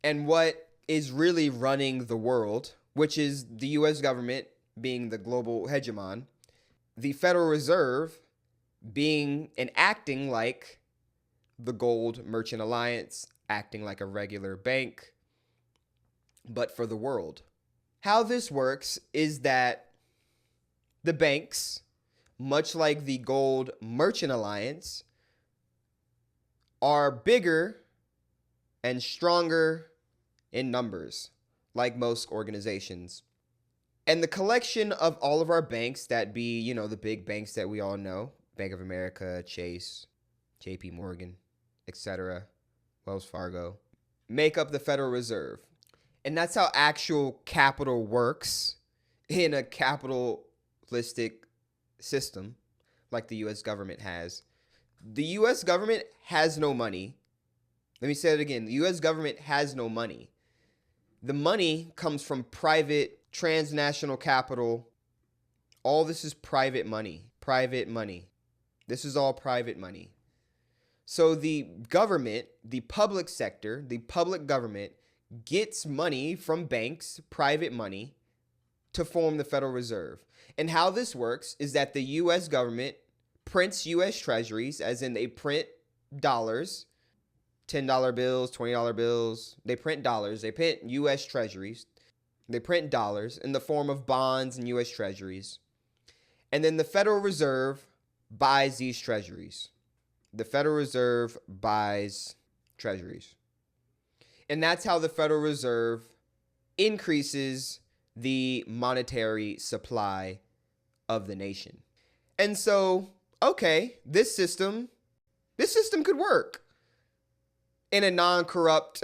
And what is really running the world, which is the US government being the global hegemon, the Federal Reserve being and acting like the Gold Merchant Alliance, acting like a regular bank, but for the world. How this works is that the banks, much like the Gold Merchant Alliance, are bigger and stronger in numbers, like most organizations. And the collection of all of our banks that be, the big banks that we all know, Bank of America, Chase, JP Morgan, etc., Wells Fargo, make up the Federal Reserve. And that's how actual capital works in a capitalistic system like the US government has. The US government has no money. Let me say it again. The US government has no money. The money comes from private transnational capital. All this is private money. Private money. This is all private money. So the government, the public sector, the public government gets money from banks, private money, to form the Federal Reserve. And how this works is that the US government prints US treasuries, as in they print dollars, $10 bills, $20 bills. They print dollars. They print US treasuries. They print dollars in the form of bonds and US treasuries. And then the Federal Reserve buys these treasuries. The Federal Reserve buys treasuries. And that's how the Federal Reserve increases the monetary supply of the nation. And so, okay, this system could work in a non-corrupt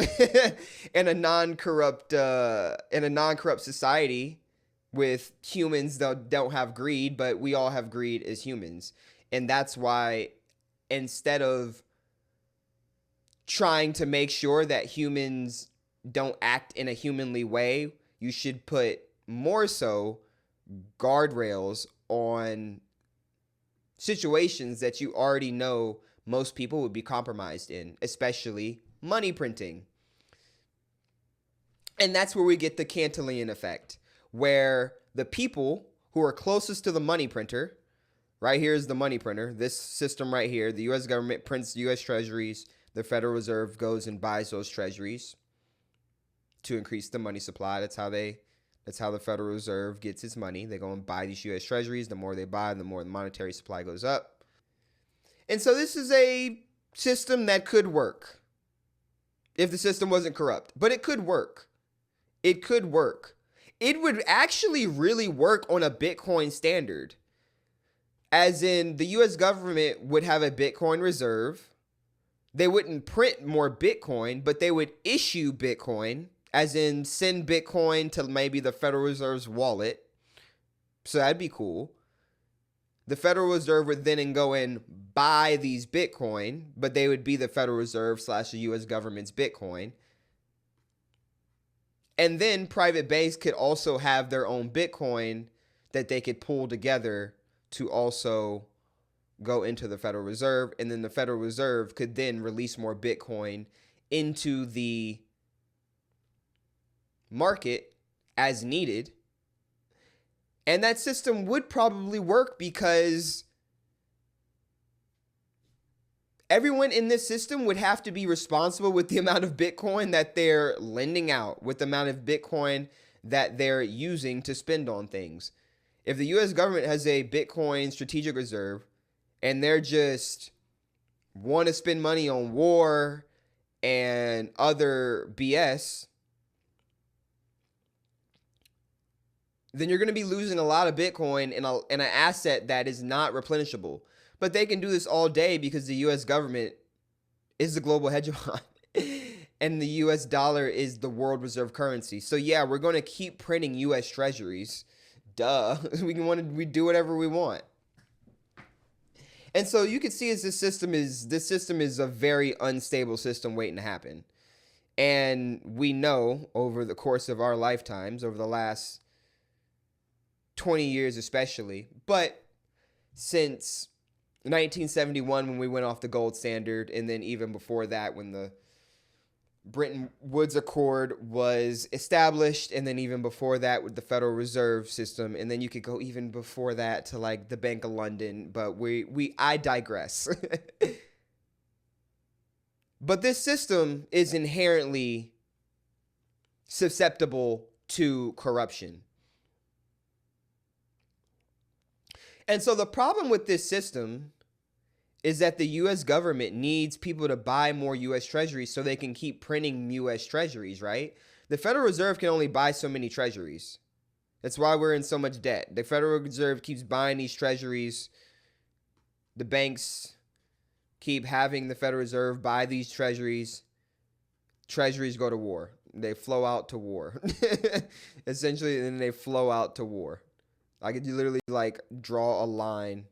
in a non-corrupt society with humans that don't have greed, but we all have greed as humans. And that's why instead of trying to make sure that humans don't act in a humanly way, you should put more so guardrails on situations that you already know most people would be compromised in, especially money printing. And that's where we get the Cantillon effect, where the people who are closest to the money printer, right here is the money printer, this system right here, the US government prints US treasuries, the Federal Reserve goes and buys those treasuries to increase the money supply. That's how the Federal Reserve gets its money. They go and buy these US treasuries. The more they buy, the more the monetary supply goes up. And so this is a system that could work if the system wasn't corrupt. But it could work. It could work. It would actually really work on a Bitcoin standard. As in, the US government would have a Bitcoin reserve. They wouldn't print more Bitcoin, but they would issue Bitcoin, as in send Bitcoin to maybe the Federal Reserve's wallet. So that'd be cool. The Federal Reserve would then go and buy these Bitcoin, but they would be the Federal Reserve / the US government's Bitcoin. And then private banks could also have their own Bitcoin that they could pull together to also go into the Federal Reserve. And then the Federal Reserve could then release more Bitcoin into the market as needed. And that system would probably work because everyone in this system would have to be responsible with the amount of Bitcoin that they're lending out, with the amount of Bitcoin that they're using to spend on things. If the US government has a Bitcoin strategic reserve and they're just want to spend money on war and other BS, then you're going to be losing a lot of Bitcoin in an asset that is not replenishable. But they can do this all day because the US government is the global hegemon and the US dollar is the world reserve currency. So yeah, we're going to keep printing US treasuries. Duh. We do whatever we want. And so you can see as this system is a very unstable system waiting to happen. And we know over the course of our lifetimes, over the last 20 years especially, but since 1971 when we went off the gold standard, and then even before that when the Bretton Woods Accord was established, and then even before that with the Federal Reserve System, and then you could go even before that to like the Bank of London, but I digress. But this system is inherently susceptible to corruption. And so the problem with this system is that the U.S. government needs people to buy more U.S. treasuries so they can keep printing U.S. treasuries, right? The Federal Reserve can only buy so many treasuries. That's why we're in so much debt. The Federal Reserve keeps buying these treasuries. The banks keep having the Federal Reserve buy these treasuries. Treasuries go to war. They flow out to war. Essentially, and then they flow out to war. I could literally like draw a line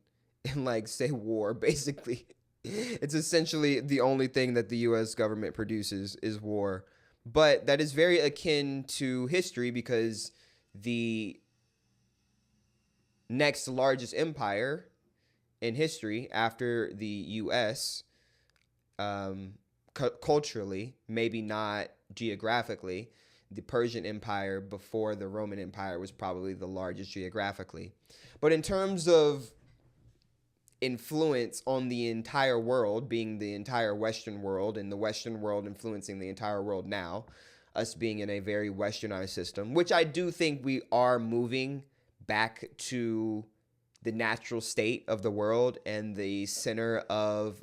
and like say war, basically. It's essentially the only thing that the U.S. government produces is war. But that is very akin to history because the next largest empire in history after the U.S., culturally, maybe not geographically, the Persian Empire before the Roman Empire was probably the largest geographically. But in terms of influence on the entire world, being the entire Western world, and the Western world influencing the entire world now, us being in a very westernized system, which I do think we are moving back to the natural state of the world and the center of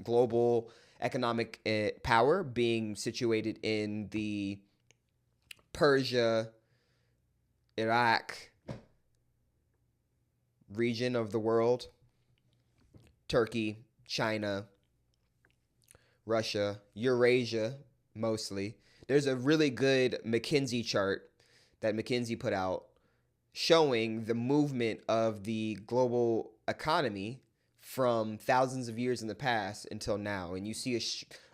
global economic power being situated in the Persia, Iraq region of the world. Turkey, China, Russia, Eurasia, mostly. There's a really good McKinsey chart that McKinsey put out showing the movement of the global economy from thousands of years in the past until now. And you see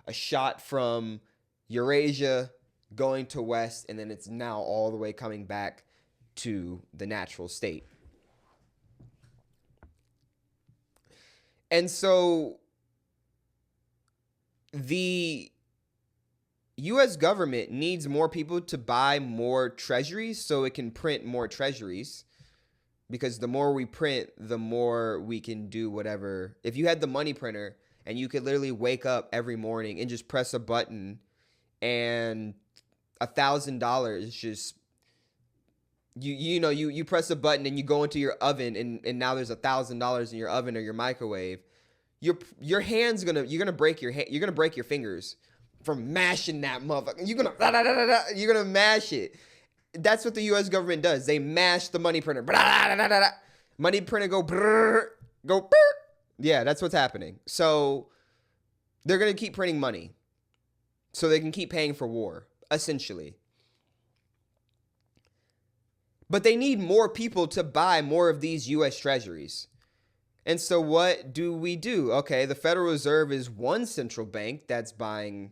a shot from Eurasia going to west, and then it's now all the way coming back to the natural state. And so the U.S. government needs more people to buy more treasuries so it can print more treasuries, because the more we print, the more we can do whatever. If you had the money printer and you could literally wake up every morning and just press a button and $1,000 just you press a button and you go into your oven and now there's $1,000 in your oven or your microwave. Your hand's you're gonna break your hand. You're gonna break your fingers from mashing that motherfucker. You're gonna mash it. That's what the U.S. government does. They mash the money printer. Money printer go. Yeah, that's what's happening. So they're gonna keep printing money so they can keep paying for war, essentially. But they need more people to buy more of these U.S. treasuries. And so what do we do? Okay, the Federal Reserve is one central bank that's buying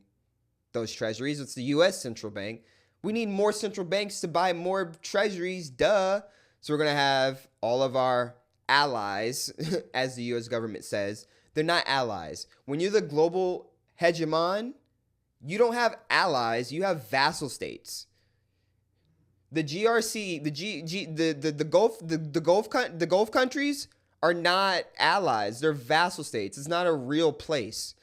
those treasuries. It's the U.S. central bank. We need more central banks to buy more treasuries, duh. So we're going to have all of our allies, as the U.S. government says. They're not allies. When you're the global hegemon, you don't have allies, you have vassal states. The GRC, the Gulf countries are not allies. They're vassal states. It's not a real place.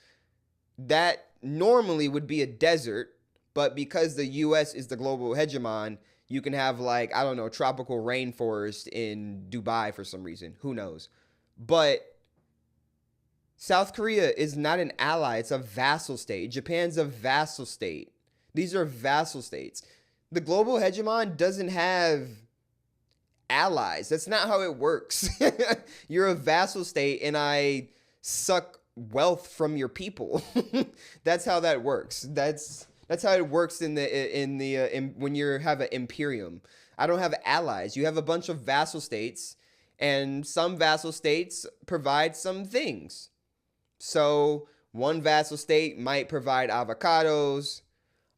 That normally would be a desert, but because the U.S. is the global hegemon, you can have like, I don't know, tropical rainforest in Dubai for some reason. Who knows? But South Korea is not an ally. It's a vassal state. Japan's a vassal state. These are vassal states. The global hegemon doesn't have allies. That's not how it works. You're a vassal state and I suck wealth from your people. That's how that works. That's how it works when you have an imperium. I don't have allies. You have a bunch of vassal states, and some vassal states provide some things. So one vassal state might provide avocados.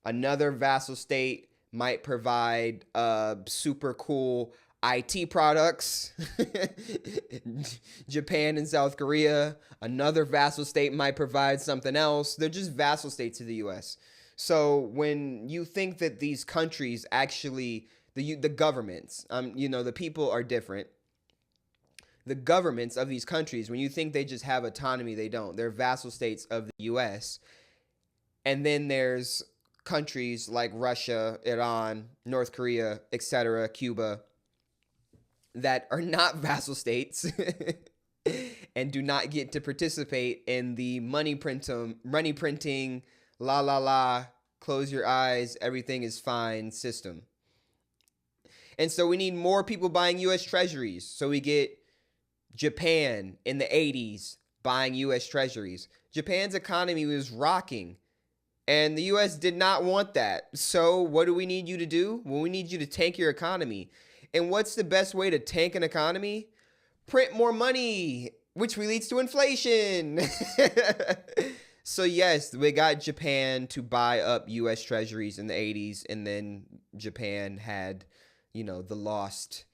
Another vassal state might provide super cool IT products. Japan and South Korea. Another vassal state might provide something else. They're just vassal states to the U.S. So when you think that these countries actually, the governments, the people are different. The governments of these countries, when you think they just have autonomy, they don't. They're vassal states of the U.S. And then there's countries like Russia, Iran, North Korea, etc., Cuba, that are not vassal states and do not get to participate in the money printing, la la la, close your eyes, everything is fine system. And so we need more people buying U.S. treasuries. So we get Japan in the 80s buying U.S. treasuries. Japan's economy was rocking, and the U.S. did not want that. So what do we need you to do? Well, we need you to tank your economy. And what's the best way to tank an economy? Print more money, which leads to inflation. So yes, we got Japan to buy up U.S. treasuries in the 80s, and then Japan had, the lost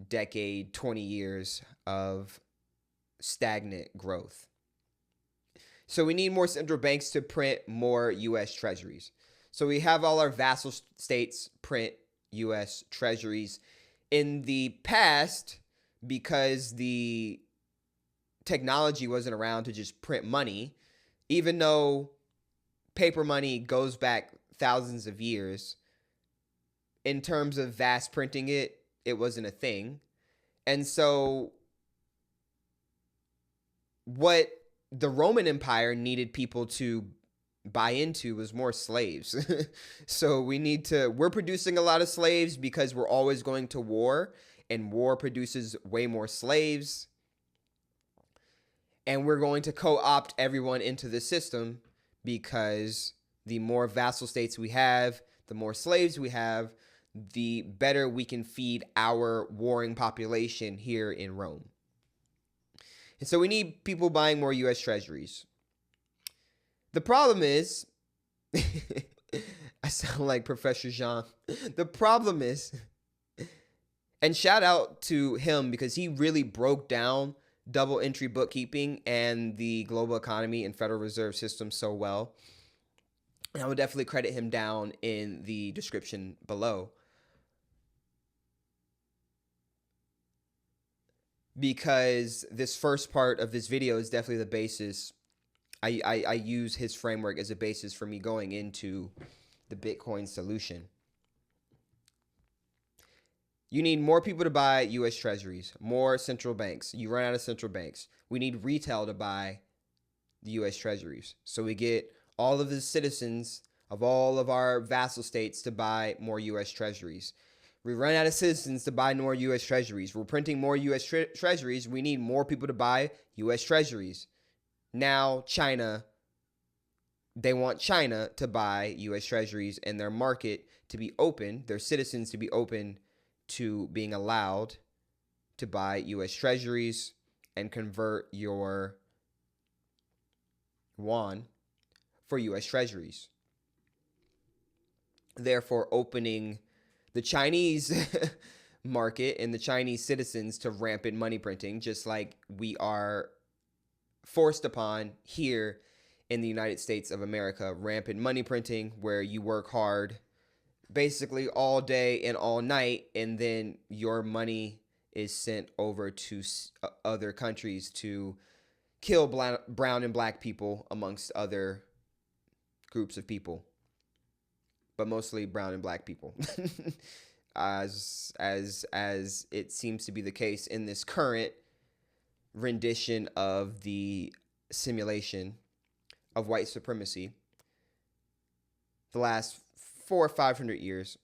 decade, 20 years of stagnant growth. So we need more central banks to print more U.S. treasuries. So we have all our vassal states print U.S. treasuries. In the past, because the technology wasn't around to just print money, even though paper money goes back thousands of years, in terms of vast printing it wasn't a thing. And so what the Roman Empire needed people to buy into was more slaves. So we're producing a lot of slaves because we're always going to war, and war produces way more slaves. And we're going to co-opt everyone into the system because the more vassal states we have, the more slaves we have, the better we can feed our warring population here in Rome. And so we need people buying more U.S. treasuries. The problem is, I sound like Professor Jean. The problem is, and shout out to him because he really broke down double entry bookkeeping and the global economy and Federal Reserve System so well. And I would definitely credit him down in the description below. Because this first part of this video is definitely the basis. I use his framework as a basis for me going into the Bitcoin solution. You need more people to buy U.S. treasuries, more central banks. You run out of central banks. We need retail to buy the U.S. treasuries. So we get all of the citizens of all of our vassal states to buy more U.S. treasuries. We run out of citizens to buy more U.S. treasuries. We're printing more U.S. treasuries. We need more people to buy U.S. treasuries. Now, China, they want China to buy U.S. treasuries and their market to be open, their citizens to be open to being allowed to buy U.S. treasuries and convert your yuan for U.S. treasuries. Therefore, opening the Chinese market and the Chinese citizens to rampant money printing, just like we are forced upon here in the United States of America. Rampant money printing where you work hard basically all day and all night, and then your money is sent over to other countries to kill brown and black people amongst other groups of people, but mostly brown and black people, as it seems to be the case in this current rendition of the simulation of white supremacy. The last 400 or 500 years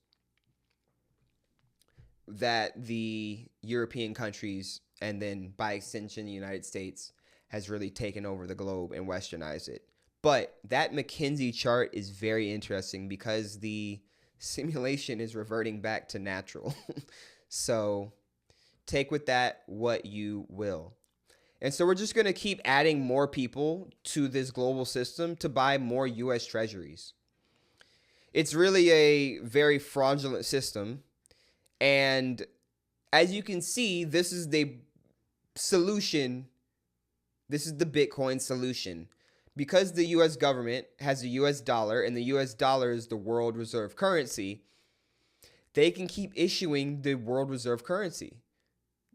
that the European countries, and then by extension the United States, has really taken over the globe and westernized it. But that McKinsey chart is very interesting because the simulation is reverting back to natural. So take with that what you will. And so we're just going to keep adding more people to this global system to buy more U.S. treasuries. It's really a very fraudulent system. And as you can see, this is the solution. This is the Bitcoin solution. because the US government has a US dollar and the US dollar is the world reserve currency, they can keep issuing the world reserve currency.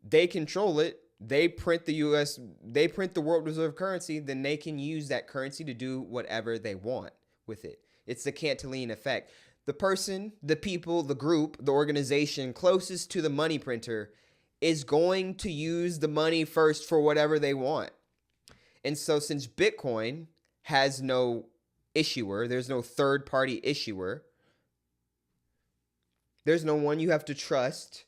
They control it. They print the world reserve currency, then they can use that currency to do whatever they want with it. It's the Cantillon effect. The person, the people, the group, the organization closest to the money printer is going to use the money first for whatever they want. And so since Bitcoin has no issuer, there's no third party issuer, there's no one you have to trust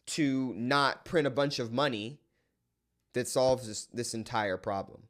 to not print a bunch of money that solves this entire problem.